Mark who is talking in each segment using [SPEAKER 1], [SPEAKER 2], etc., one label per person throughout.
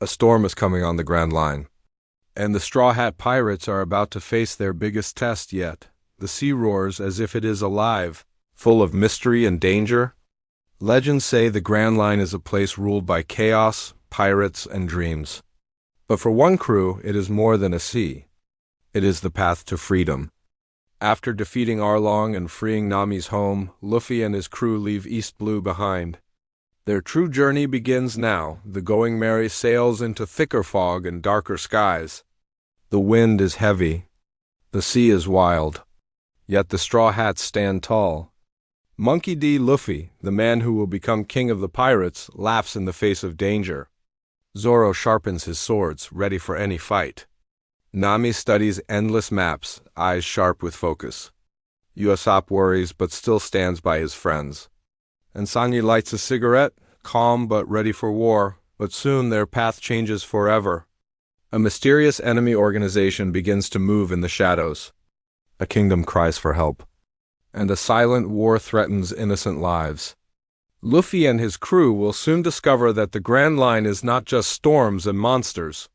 [SPEAKER 1] A storm is coming on the Grand Line, and the Straw Hat Pirates are about to face their biggest test yet. The sea roars as if it is alive, full of mystery and danger. Legends say the Grand Line is a place ruled by chaos, pirates, and dreams. But for one crew, it is more than a sea. It is the path to freedom. After defeating Arlong and freeing Nami's home, Luffy and his crew leave East Blue behind. Their true journey begins now. The Going Merry sails into thicker fog and darker skies. The wind is heavy. The sea is wild. Yet the Straw Hats stand tall. Monkey D. Luffy, the man who will become king of the pirates, laughs in the face of danger. Zoro sharpens his swords, ready for any fight. Nami studies endless maps, eyes sharp with focus. Usopp worries but still stands by his friends. And Sanji lights a cigarette, calm but ready for war, but soon their path changes forever. A mysterious enemy organization begins to move in the shadows. A kingdom cries for help. And a silent war threatens innocent lives. Luffy and his crew will soon discover that the Grand Line is not just storms and monsters.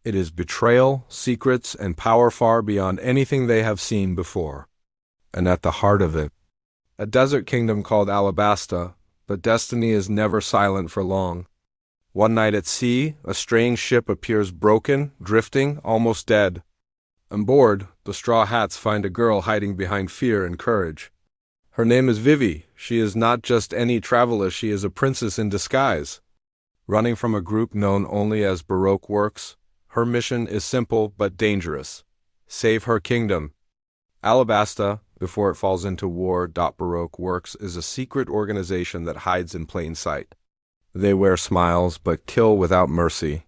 [SPEAKER 1] It is betrayal, secrets, and power far beyond anything they have seen before. And at the heart of it, a desert kingdom called Alabasta, but destiny is never silent for long. One night at sea, a strange ship appears broken, drifting, almost dead. On board, the Straw Hats find a girl hiding behind fear and courage. Her name is Vivi. She is not just any traveler, she is a princess in disguise. Running from a group known only as Baroque Works, her mission is simple but dangerous. Save her kingdom. Alabasta, before it falls into war. Baroque Works is a secret organization that hides in plain sight. They wear smiles but kill without mercy.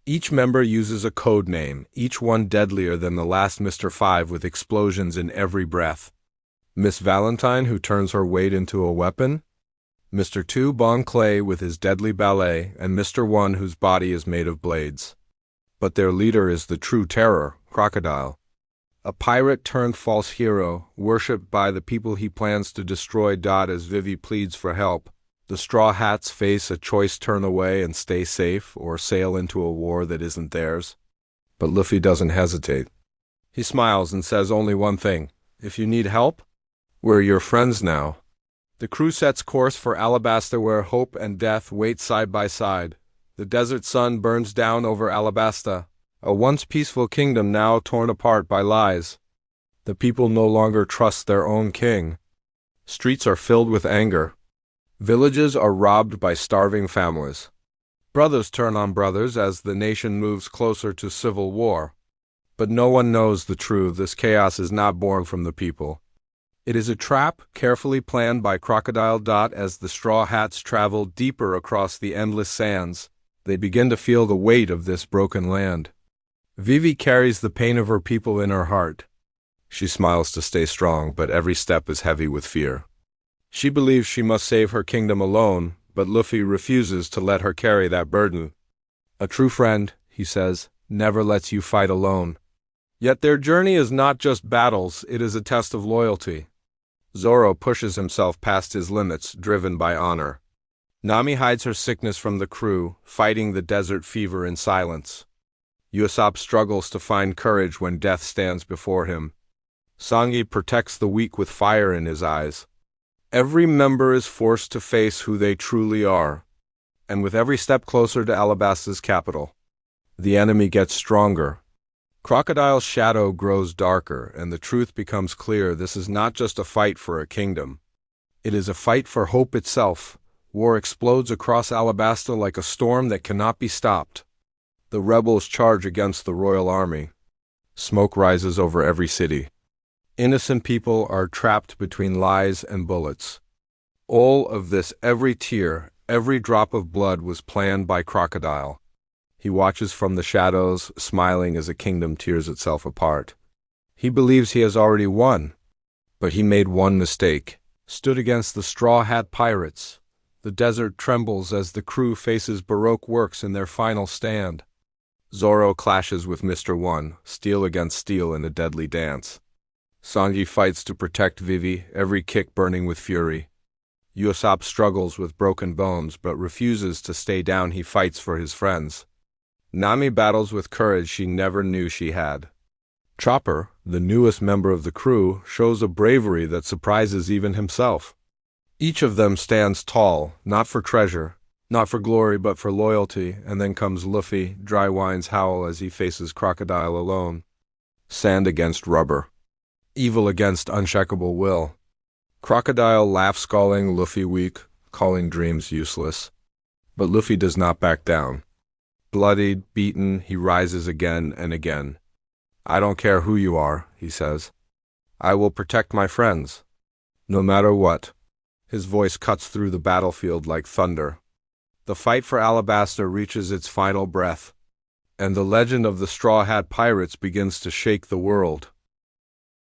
[SPEAKER 1] Each member uses a code name, each one deadlier than the last Mr. 5 with explosions in every breath. Miss Valentine, who turns her weight into a weapon. Mr. 2 Bon Clay with his deadly ballet, and Mr. 1 whose body is made of blades. But their leader is the true terror, Crocodile. A pirate turned false hero, worshipped by the people he plans to destroy. As Vivi pleads for help, the Straw Hats face a choice: turn away and stay safe, or sail into a war that isn't theirs. But Luffy doesn't hesitate. He smiles and says only one thing: if you need help, we're your friends now. The crew sets course for Alabasta, where hope and death wait side by side. The desert sun burns down over Alabasta, a once peaceful kingdom now torn apart by lies. The people no longer trust their own king. Streets are filled with anger. Villages are robbed by starving families. Brothers turn on brothers as the nation moves closer to civil war. But no one knows the truth. This chaos is not born from the people. It is a trap carefully planned by Crocodile. As the Straw Hats travel deeper across the endless sands, they begin to feel the weight of this broken land. Vivi carries the pain of her people in her heart. She smiles to stay strong, but every step is heavy with fear. She believes she must save her kingdom alone, but Luffy refuses to let her carry that burden. A true friend, he says, never lets you fight alone. Yet their journey is not just battles, it is a test of loyalty. Zoro pushes himself past his limits, driven by honor. Nami hides her sickness from the crew, fighting the desert fever in silence. Usopp struggles to find courage when death stands before him. Sanji protects the weak with fire in his eyes. Every member is forced to face who they truly are. And with every step closer to Alabasta's capital, the enemy gets stronger. Crocodile's shadow grows darker, and the truth becomes clear: this is not just a fight for a kingdom. It is a fight for hope itself. War explodes across Alabasta like a storm that cannot be stopped. The rebels charge against the royal army. Smoke rises over every city. Innocent people are trapped between lies and bullets. All of this, every tear, every drop of blood, was planned by Crocodile. He watches from the shadows, smiling as a kingdom tears itself apart. He believes he has already won, but he made one mistake. Stood against the Straw Hat Pirates. The desert trembles as the crew faces Baroque Works in their final stand. Zoro clashes with Mr. 1, steel against steel in a deadly dance. Sanji fights to protect Vivi, every kick burning with fury. Usopp struggles with broken bones but refuses to stay down. He fights for his friends. Nami battles with courage she never knew she had. Chopper, the newest member of the crew, shows a bravery that surprises even himself. Each of them stands tall, not for treasure, not for glory, but for loyalty, and then comes Luffy, dry whines howl as he faces Crocodile alone. Sand against rubber. Evil against unshakable will. Crocodile laughs, calling Luffy weak, calling dreams useless. But Luffy does not back down. Bloodied, beaten, he rises again and again. "I don't care who you are," he says. "I will protect my friends. No matter what." His voice cuts through the battlefield like thunder. The fight for Alabasta reaches its final breath, and the legend of the Straw Hat Pirates begins to shake the world.